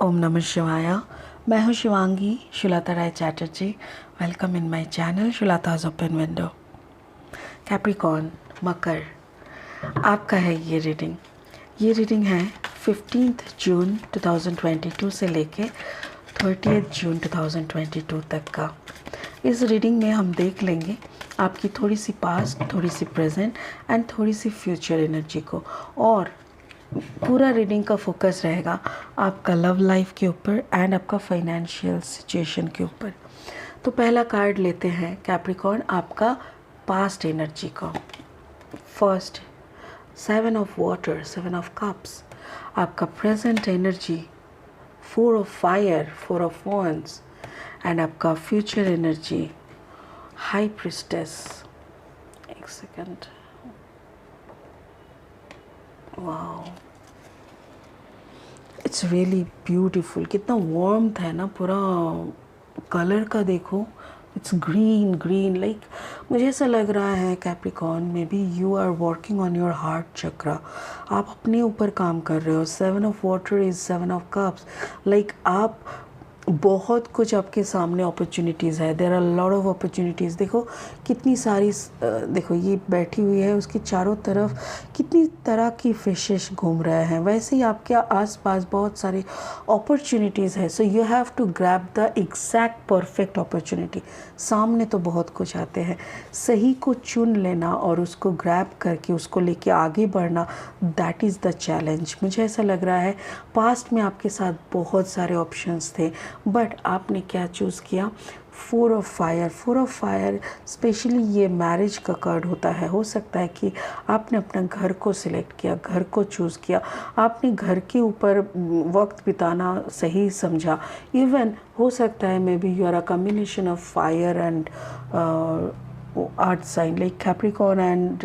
ओम नमः शिवाय। मैं हूँ Shivangi Shulta Rai Chatterjee. Welcome in my channel Shulta's open window. Capricorn मकर, आपका है ये रीडिंग। ये रीडिंग है 15 जून 2022 से लेके 30 जून 2022 तक का। इस रीडिंग में हम देख लेंगे आपकी थोड़ी सी पास्ट, थोड़ी सी प्रेजेंट एंड थोड़ी सी फ्यूचर एनर्जी को, और पूरा रीडिंग का फोकस रहेगा आपका लव लाइफ के ऊपर एंड आपका फाइनेंशियल सिचुएशन के ऊपर। तो पहला कार्ड लेते हैं कैप्रिकॉर्न, आपका पास्ट एनर्जी का। First 7 of water, 7 of cups. आपका present energy 4 of fire, 4 of wands and आपका फ्यूचर एनर्जी हाई प्रिस्टेस। एक second, wow, it's really beautiful. कितना वार्मथ है ना, पूरा कलर का देखो, इट्स ग्रीन ग्रीन। लाइक मुझे ऐसा लग रहा है कैप्रिकॉर्न में भी you are working on your heart chakra. आप अपने ऊपर काम कर रहे हो। 7 of water is 7 of cups. Like आप बहुत कुछ आपके सामने अपॉर्चुनिटीज़ है। There are lot of opportunities. देखो कितनी सारी देखो ये बैठी हुई है, उसके चारों तरफ कितनी तरह की फिशेस घूम रहे हैं। वैसे ही आपके आसपास बहुत सारी अपॉर्चुनिटीज़ है। So you have to grab the exact perfect opportunity. सामने तो बहुत कुछ आते हैं, सही को चुन लेना और उसको ग्रैब करके उसको लेके आगे बढ़ना, दैट इज़ द चैलेंज। मुझे ऐसा लग रहा है पास्ट में आपके साथ बहुत सारे ऑप्शंस थे, बट आपने क्या चूज़ किया? 4 of fire. 4 of fire specially ये मैरिज का कार्ड होता है। हो सकता है कि आपने अपना घर को सिलेक्ट किया, घर को चूज़ किया, आपने घर के ऊपर वक्त बिताना सही समझा। इवन हो सकता है maybe you are a combination of fire and earth sign, like Capricorn and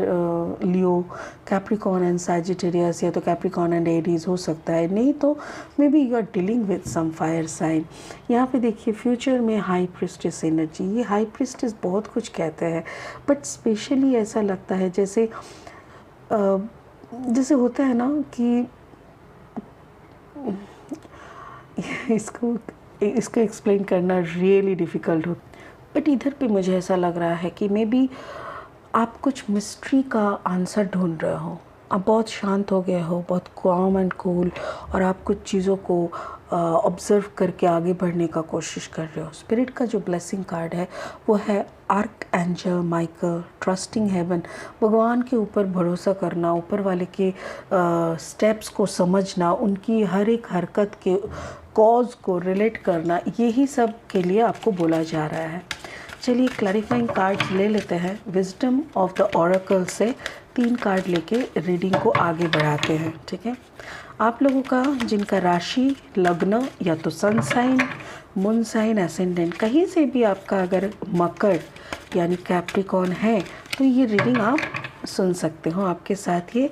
Leo, Capricorn and Sagittarius, या तो कैप्रिकॉर्न एंड एरीज हो सकता है। नहीं तो maybe you are dealing with some fire sign. यहाँ पे देखिए फ्यूचर में हाई प्रिस्टेस एनर्जी। ये हाई प्रिस्टेस बहुत कुछ कहते हैं, बट स्पेशली ऐसा लगता है जैसे जैसे होता है ना कि इसको एक्सप्लेन करना रियली डिफ़िकल्ट हो, बट इधर पे मुझे ऐसा लग रहा है कि मे बी आप कुछ मिस्ट्री का आंसर ढूंढ रहे हो। आप बहुत शांत हो गए हो, बहुत कॉम एंड कूल, और आप कुछ चीज़ों को ऑब्ज़र्व करके आगे बढ़ने का कोशिश कर रहे हो। स्पिरिट का जो ब्लेसिंग कार्ड है वो है archangel Michael, trusting heaven. भगवान के ऊपर भरोसा करना, ऊपर वाले के स्टेप्स को समझना, उनकी हर एक हरकत के कॉज को रिलेट करना, यही सब के लिए आपको बोला जा रहा है। चलिए क्लैरिफाइंग कार्ड्स ले लेते हैं। विजडम ऑफ द ऑरेकल से 3 कार्ड लेके रीडिंग को आगे बढ़ाते हैं, ठीक है। आप लोगों का जिनका राशि, लग्न या तो sun sign, moon sign, ascendant, कहीं से भी आपका अगर मकर यानी कैप्रिकॉर्न है तो ये रीडिंग आप सुन सकते हो, आपके साथ ये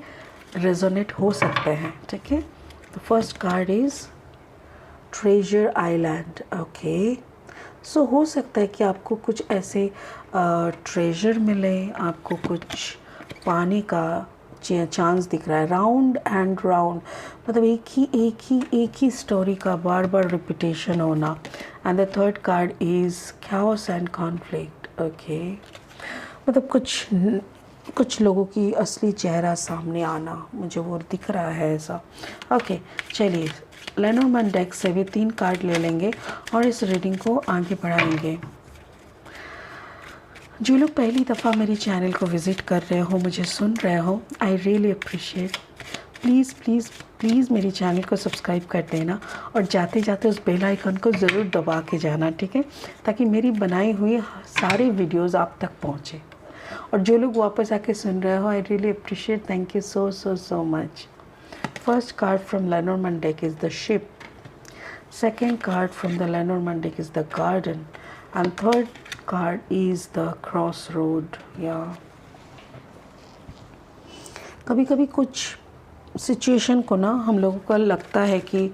रेजोनेट हो सकते हैं, ठीक है। तो first card is Treasure Island. Okay, so हो सकता है कि आपको कुछ ऐसे ट्रेजर मिले, आपको कुछ पाने का चांस दिख रहा है। राउंड एंड राउंड, मतलब एक ही स्टोरी का बार बार रिपीटेशन होना। And the third card is chaos and conflict. Okay, मतलब कुछ लोगों की असली चेहरा सामने आना, मुझे वो दिख रहा है ऐसा। ओके, चलिए लेनोर्मैंड डेक से भी 3 कार्ड ले लेंगे और इस रीडिंग को आगे बढ़ाएंगे। जो लोग पहली दफ़ा मेरी चैनल को विज़िट कर रहे हो, मुझे सुन रहे हो, I really appreciate. Please please please मेरी चैनल को सब्सक्राइब कर देना और जाते जाते उस बेल आइकन को ज़रूर दबा के जाना, ठीक है, ताकि मेरी बनाई हुई सारी वीडियोज़ आप तक पहुँचे। और जो लोग वापस आके सुन रहे हो, I really appreciate, thank you so so so much. First card from Lenormand deck is the ship. Second card from the Lenormand deck is the garden. And third card is the crossroad. Yeah. कभी कभी कुछ situation को ना हम लोगों को लगता है कि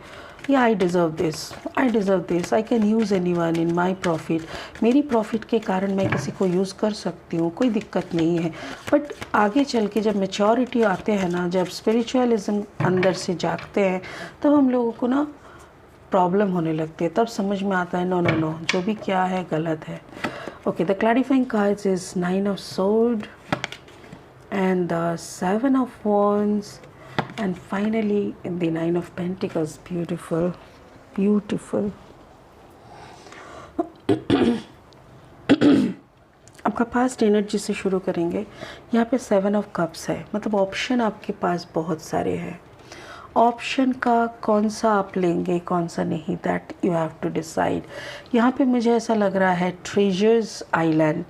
या I deserve this, I can use any one in my profit. मेरी प्रॉफिट के कारण मैं किसी को यूज़ कर सकती हूँ, कोई दिक्कत नहीं है। बट आगे चल के जब मैच्योरिटी आते हैं ना, जब स्पिरिचुअलिज्म अंदर से जागते हैं, तब हम लोगों को ना प्रॉब्लम होने लगती है, तब समझ में आता है नो नो नो, जो भी क्या है गलत है। Okay, the clarifying cards is 9 of sword and the 7 of wands and finally the 9 of pentacles. Beautiful, beautiful. आपका पास्ट एनर्जी से शुरू करेंगे। यहाँ पे 7 ऑफ कप्स है, मतलब ऑप्शन आपके पास बहुत सारे हैं। ऑप्शन का कौन सा आप लेंगे कौन सा नहीं, that you have to decide. यहाँ पे मुझे ऐसा लग रहा है ट्रेजर्स आइलैंड,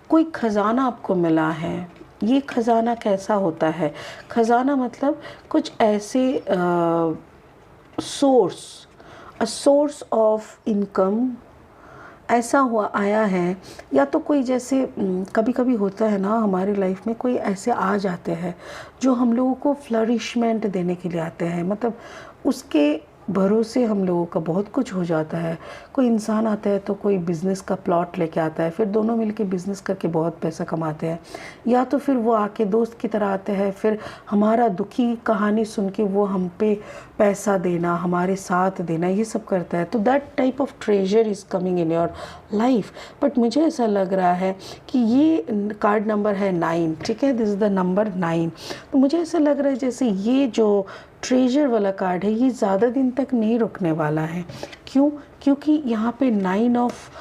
कोई ख़जाना आपको मिला है। ये ख़जाना कैसा होता है? ख़जाना मतलब कुछ ऐसे सोर्स ऑफ इनकम ऐसा हुआ आया है, या तो कोई जैसे कभी कभी होता है ना हमारी लाइफ में, कोई ऐसे आ जाते हैं जो हम लोगों को फ्लरिशमेंट देने के लिए आते हैं, मतलब उसके भरोसे हम लोगों का बहुत कुछ हो जाता है। कोई इंसान आता है तो कोई बिज़नेस का प्लॉट लेके आता है, फिर दोनों मिलके बिज़नेस करके बहुत पैसा कमाते हैं, या तो फिर वो आके दोस्त की तरह आते हैं, फिर हमारा दुखी कहानी सुन के वो हम पे पैसा देना, हमारे साथ देना, ये सब करता है। तो that type of treasure is coming in your life. But मुझे ऐसा लग रहा है कि ये कार्ड नंबर है 9, ठीक है, दिस इज़ द नंबर 9। तो मुझे ऐसा लग रहा है जैसे ये जो ट्रेजर वाला कार्ड है ये ज़्यादा दिन तक नहीं रुकने वाला है। क्यों? क्योंकि यहाँ पे 9 ऑफ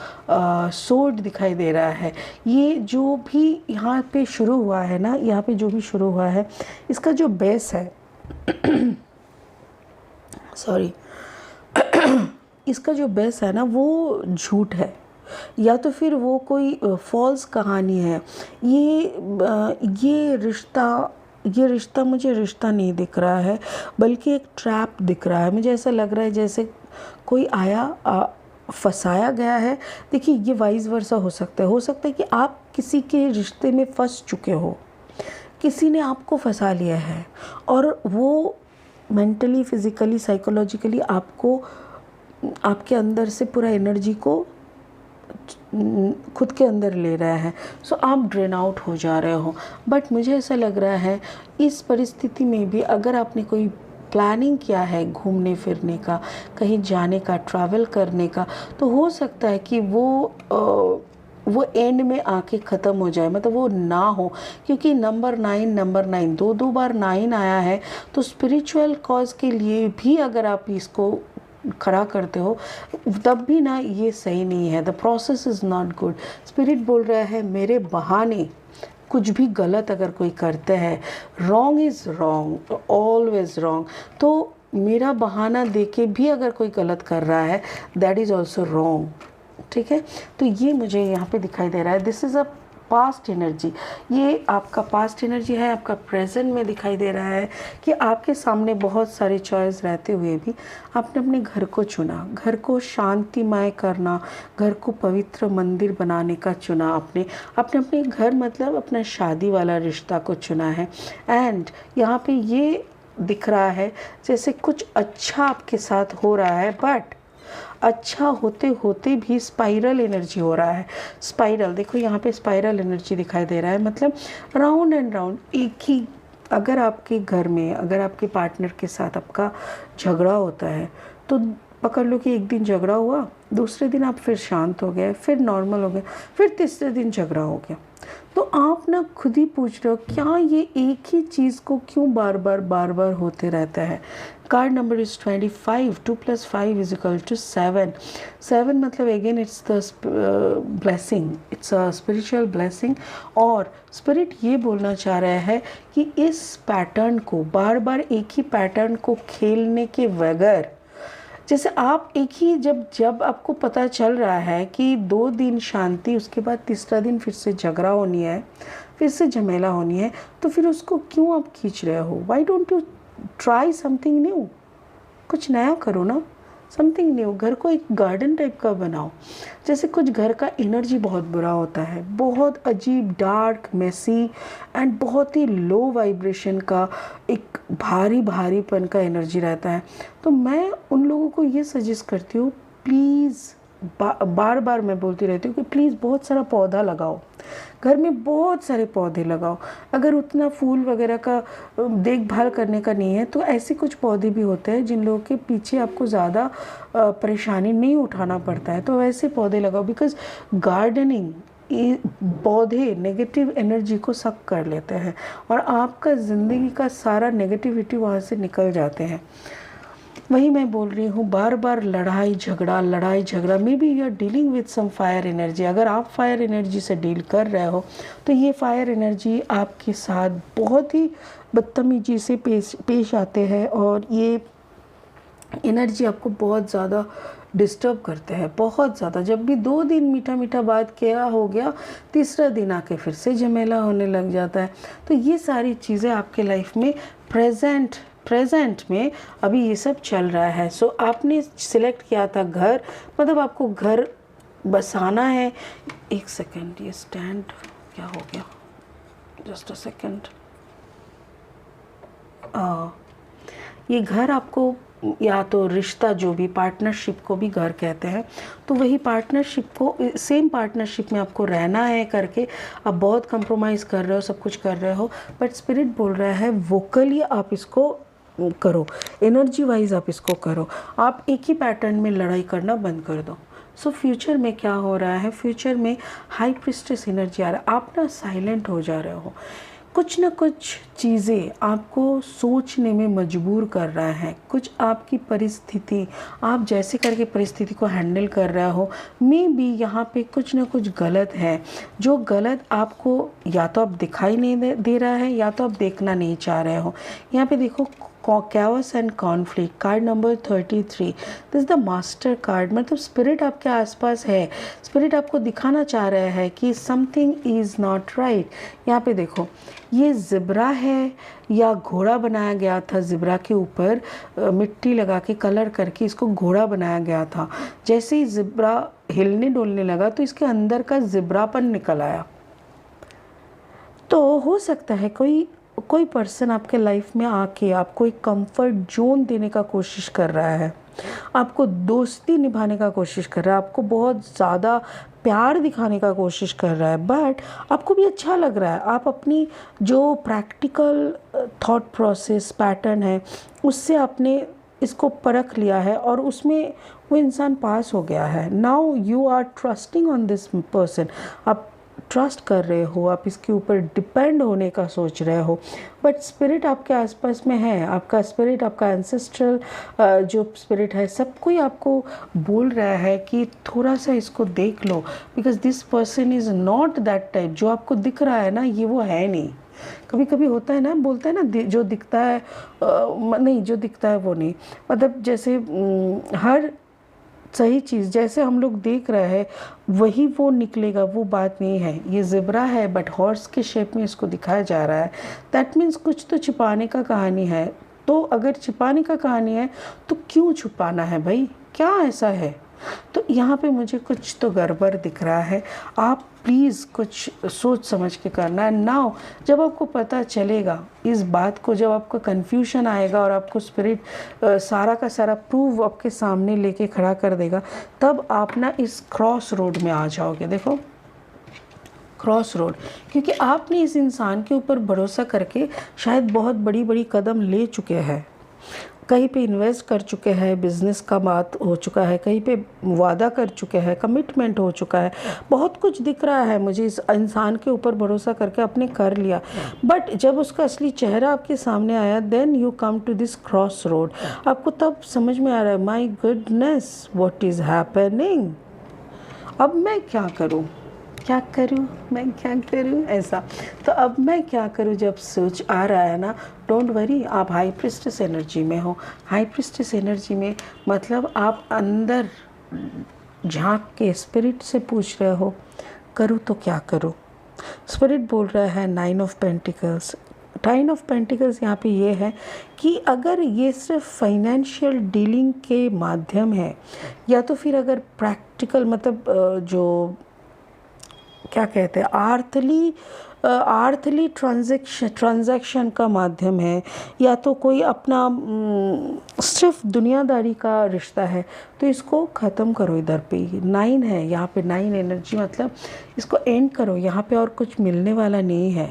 सोर्ड दिखाई दे रहा है। ये जो भी यहाँ पे शुरू हुआ है ना, यहाँ पे जो भी शुरू हुआ है, इसका जो बेस है सॉरी इसका जो बेस है ना वो झूठ है, या तो फिर वो कोई फॉल्स कहानी है। ये रिश्ता मुझे रिश्ता नहीं दिख रहा है, बल्कि एक ट्रैप दिख रहा है। मुझे ऐसा लग रहा है जैसे कोई आया फंसाया गया है। देखिए, ये वाइस वर्सा हो सकता है कि आप किसी के रिश्ते में फंस चुके हो, किसी ने आपको फंसा लिया है और वो मेंटली, फिज़िकली, साइकोलॉजिकली आपको, आपके अंदर से पूरा एनर्जी को खुद के अंदर ले रहा है। सो आप ड्रेन आउट हो जा रहे हो। बट मुझे ऐसा लग रहा है इस परिस्थिति में भी अगर आपने कोई प्लानिंग किया है घूमने फिरने का, कहीं जाने का, ट्रैवल करने का, तो हो सकता है कि वो एंड में आके ख़त्म हो जाए, मतलब वो ना हो। क्योंकि नंबर 9 दो बार 9 आया है, तो स्पिरिचुअल कॉज के लिए भी अगर आप इसको खड़ा करते हो तब भी ना ये सही नहीं है। The process is not good. Spirit बोल रहा है मेरे बहाने कुछ भी गलत अगर कोई करते हैं, wrong is wrong, always wrong, तो मेरा बहाना देके भी अगर कोई गलत कर रहा है दैट इज़ ऑल्सो रॉन्ग, ठीक है। तो ये मुझे यहाँ पे दिखाई दे रहा है। This is a past energy. ये आपका पास्ट एनर्जी है, आपका प्रेजेंट में दिखाई दे रहा है कि आपके सामने बहुत सारे चॉइस रहते हुए भी आपने अपने घर को चुना, घर को शांतिमय करना, घर को पवित्र मंदिर बनाने का चुना आपने अपने घर, मतलब अपना शादी वाला रिश्ता को चुना है। एंड यहाँ पे ये दिख रहा है जैसे कुछ अच्छा आपके साथ हो रहा है, बट अच्छा होते होते भी स्पाइरल एनर्जी हो रहा है। स्पाइरल, देखो यहाँ पे स्पाइरल एनर्जी दिखाई दे रहा है, मतलब राउंड एंड राउंड एक ही। अगर आपके घर में, अगर आपके पार्टनर के साथ आपका झगड़ा होता है तो पकड़ लो कि एक दिन झगड़ा हुआ, दूसरे दिन आप फिर शांत हो गए, फिर नॉर्मल हो गए, फिर तीसरे दिन झगड़ा हो गया। तो आप ना खुद ही पूछ रहे हो क्या ये एक ही चीज़ को क्यों बार बार होते रहता है। Card number is 25, 2 + 5 = 7। 7 मतलब again it's the blessing, it's a spiritual blessing. और स्पिरिट ये बोलना चाह रहा है कि इस पैटर्न को बार एक ही पैटर्न को खेलने के बगैर, जैसे आप एक ही, जब आपको पता चल रहा है कि 2 दिन शांति, उसके बाद तीसरा दिन फिर से झगड़ा होनी है, फिर से झमेला होनी है, तो फिर उसको क्यों आप खींच रहे हो? Why don't you try something new? कुछ नया करो ना, समथिंग न्यू। घर को एक गार्डन टाइप का बनाओ। जैसे कुछ घर का एनर्जी बहुत बुरा होता है, बहुत अजीब, डार्क, मेसी एंड बहुत ही लो वाइब्रेशन का, एक भारीपन का एनर्जी रहता है। तो मैं उन लोगों को ये सजेस्ट करती हूँ, प्लीज़ बार बार मैं बोलती रहती हूँ कि प्लीज़ बहुत सारा पौधा लगाओ, घर में बहुत सारे पौधे लगाओ। अगर उतना फूल वगैरह का देखभाल करने का नहीं है तो ऐसे कुछ पौधे भी होते हैं जिन लोगों के पीछे आपको ज़्यादा परेशानी नहीं उठाना पड़ता है, तो वैसे पौधे लगाओ। बिकॉज़ गार्डनिंग, ये पौधे नेगेटिव एनर्जी को सक कर लेते हैं और आपका ज़िंदगी का सारा नेगेटिविटी वहाँ से निकल जाते हैं। वही मैं बोल रही हूँ, बार बार लड़ाई झगड़ा, maybe you are dealing with some fire energy. अगर आप फायर एनर्जी से डील कर रहे हो तो ये फायर एनर्जी आपके साथ बहुत ही बदतमीजी से पेश आते हैं और ये एनर्जी आपको बहुत ज़्यादा डिस्टर्ब करते हैं, बहुत ज़्यादा। जब भी 2 दिन मीठा मीठा बात किया हो गया, तीसरा दिन आके फिर से झमेला होने लग जाता है। तो ये सारी चीज़ें आपके लाइफ में प्रेजेंट में अभी ये सब चल रहा है। सो आपने सिलेक्ट किया था घर, मतलब आपको घर बसाना है। एक सेकेंड, ये स्टैंड क्या हो गया, जस्ट अ सेकेंड। ये घर आपको, या तो रिश्ता, जो भी पार्टनरशिप को भी घर कहते हैं, तो वही पार्टनरशिप को, सेम पार्टनरशिप में आपको रहना है करके आप बहुत कंप्रोमाइज़ कर रहे हो, सब कुछ कर रहे हो, बट स्पिरिट बोल रहा है वोकली आप इसको करो, एनर्जी वाइज आप इसको करो। आप एक ही पैटर्न में लड़ाई करना बंद कर दो। सो फ्यूचर में क्या हो रहा है, फ्यूचर में हाई प्रिस्टेस एनर्जी आ रहा है। आप ना साइलेंट हो जा रहे हो, कुछ ना कुछ चीज़ें आपको सोचने में मजबूर कर रहा है। कुछ आपकी परिस्थिति, आप जैसे करके परिस्थिति को हैंडल कर रहा हो, मे बी यहाँ पे कुछ ना कुछ गलत है। जो गलत आपको या तो आप दिखाई नहीं दे रहा है, या तो आप देखना नहीं चाह रहे हो। यहाँ पे देखो, chaos and conflict, card number 33, this is the master card. मतलब स्पिरिट आपके आसपास है, स्पिरिट आपको दिखाना चाह रहा है कि समथिंग इज़ नॉट राइट। यहाँ पे देखो, ये ज़िब्रा है या घोड़ा बनाया गया था, ज़िब्रा के ऊपर मिट्टी लगा के कलर करके इसको घोड़ा बनाया गया था। जैसे ही ज़िब्रा हिलने डोलने लगा तो इसके अंदर का ज़िब्रापन निकल आया। तो हो सकता है कोई पर्सन आपके लाइफ में आके आपको एक कंफर्ट जोन देने का कोशिश कर रहा है, आपको दोस्ती निभाने का कोशिश कर रहा है, आपको बहुत ज़्यादा प्यार दिखाने का कोशिश कर रहा है, बट आपको भी अच्छा लग रहा है। आप अपनी जो प्रैक्टिकल थॉट प्रोसेस पैटर्न है उससे आपने इसको परख लिया है और उसमें वो इंसान पास हो गया है। Now you are trusting on this person, आप ट्रस्ट कर रहे हो, आप इसके ऊपर डिपेंड होने का सोच रहे हो, बट स्पिरिट आपके आसपास में है। आपका स्पिरिट, आपका एंसेस्ट्रल जो स्पिरिट है, सब कोई आपको बोल रहा है कि थोड़ा सा इसको देख लो, because this person is not that type. जो आपको दिख रहा है ना, ये वो है नहीं। कभी कभी होता है ना, बोलते हैं ना, जो दिखता है नहीं, जो दिखता है वो नहीं। मतलब जैसे हर सही चीज़ जैसे हम लोग देख रहे हैं वही वो निकलेगा, वो बात नहीं है। ये ज़िब्रा है बट हॉर्स के शेप में इसको दिखाया जा रहा है। दैट मीन्स कुछ तो छिपाने का कहानी है। तो अगर छिपाने का कहानी है तो क्यों छुपाना है भाई, क्या ऐसा है? तो यहाँ पे मुझे कुछ तो गड़बड़ दिख रहा है। आप प्लीज़ कुछ सोच समझ के करना है। नाउ जब आपको पता चलेगा इस बात को, जब आपका कन्फ्यूजन आएगा और आपको स्पिरिट सारा का सारा प्रूव आपके सामने लेके खड़ा कर देगा, तब आप ना इस क्रॉस रोड में आ जाओगे। देखो क्रॉस रोड, क्योंकि आपने इस इंसान के ऊपर भरोसा करके शायद बहुत बड़ी बड़ी कदम ले चुके हैं, कहीं पे इन्वेस्ट कर चुके हैं, बिजनेस का बात हो चुका है, कहीं पे वादा कर चुके हैं, कमिटमेंट हो चुका है, बहुत कुछ दिख रहा है मुझे। इस इंसान के ऊपर भरोसा करके आपने कर लिया, बट जब उसका असली चेहरा आपके सामने आया, then you come to this cross road. आपको तब समझ में आ रहा है, my goodness what is happening, अब मैं क्या करूँ, मैं क्या करूँ ऐसा। तो अब मैं क्या करूँ जब सोच आ रहा है ना, डोंट वरी, आप हाई प्रिस्टेस एनर्जी में हो। हाई प्रिस्टेस एनर्जी में मतलब आप अंदर झांक के स्पिरिट से पूछ रहे हो, करूँ तो क्या करूँ। स्पिरिट बोल रहा है 9 ऑफ पेंटिकल्स। 9 ऑफ पेंटिकल्स यहाँ पे ये है कि अगर ये सिर्फ फाइनेंशियल डीलिंग के माध्यम है, या तो फिर अगर प्रैक्टिकल मतलब जो क्या कहते हैं, आर्थली ट्रांजैक्शन का माध्यम है, या तो कोई अपना सिर्फ दुनियादारी का रिश्ता है, तो इसको ख़त्म करो। इधर पे 9 है, यहाँ पे 9 एनर्जी, मतलब इसको एंड करो। यहाँ पे और कुछ मिलने वाला नहीं है।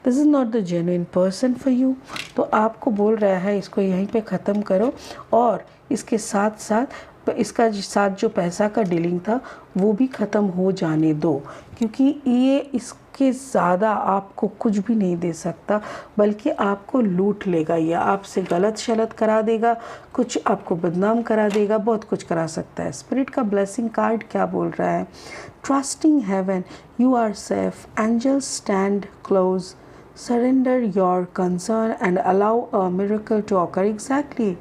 This is not the genuine person for you. तो आपको बोल रहा है इसको यहीं पे ख़त्म करो, और इसके साथ साथ इसका साथ जो पैसा का डीलिंग था वो भी ख़त्म हो जाने दो, क्योंकि ये इसके ज़्यादा आपको कुछ भी नहीं दे सकता, बल्कि आपको लूट लेगा। ये आपसे गलत शलत करा देगा, कुछ आपको बदनाम करा देगा, बहुत कुछ करा सकता है। स्पिरिट का ब्लेसिंग कार्ड क्या बोल रहा है? Trusting heaven, you are safe, angels stand close, surrender your concern and allow a miracle to occur. Exactly,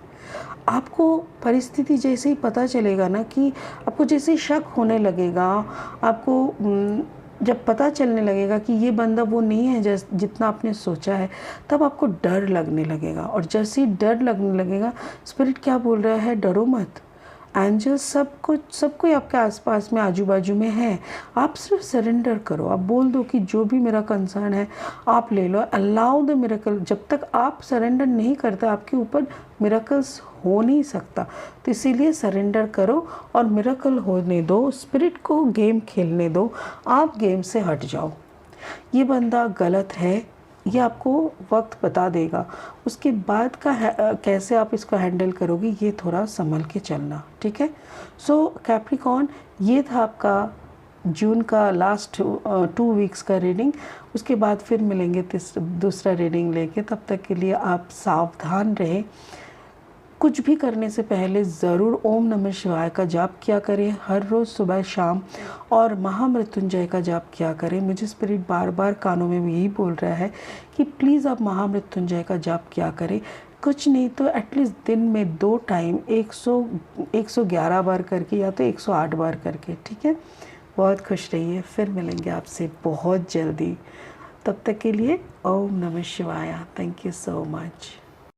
आपको परिस्थिति जैसे ही पता चलेगा ना, कि आपको जैसे ही शक होने लगेगा, आपको जब पता चलने लगेगा कि ये बंदा वो नहीं है जितना आपने सोचा है, तब आपको डर लगने लगेगा। और जैसे ही डर लगने लगेगा, स्पिरिट क्या बोल रहा है? डरो मत, एंजल सब कोई आपके आसपास में आजू बाजू में है। आप सिर्फ सरेंडर करो, आप बोल दो कि जो भी मेरा कंसर्न है आप ले लो, अलाउ द मिरेकल। जब तक आप सरेंडर नहीं करते, आपके ऊपर मिरेकल्स हो नहीं सकता। तो इसीलिए सरेंडर करो और मिरेकल होने दो, स्पिरिट को गेम खेलने दो, आप गेम से हट जाओ। ये बंदा गलत है, ये आपको वक्त बता देगा। उसके बाद का कैसे आप इसको हैंडल करोगे, ये थोड़ा संभल के चलना, ठीक है। सो कैप्रिकॉर्न, ये था आपका जून का लास्ट 2 वीक्स का रीडिंग। उसके बाद फिर मिलेंगे दूसरा रीडिंग लेके। तब तक के लिए आप सावधान रहें। कुछ भी करने से पहले ज़रूर ओम नमः शिवाय का जाप किया करें हर रोज़ सुबह शाम, और महामृत्युंजय का जाप किया करें। मुझे स्पिरिट बार बार कानों में यही बोल रहा है कि प्लीज़ आप महामृत्युंजय का जाप किया करें। कुछ नहीं तो एटलीस्ट दिन में 2 टाइम 111 बार करके, या तो 108 बार करके, ठीक है। बहुत खुश रहिए, फिर मिलेंगे आपसे बहुत जल्दी। तब तक के लिए ओम नमः शिवाय। Thank you so much.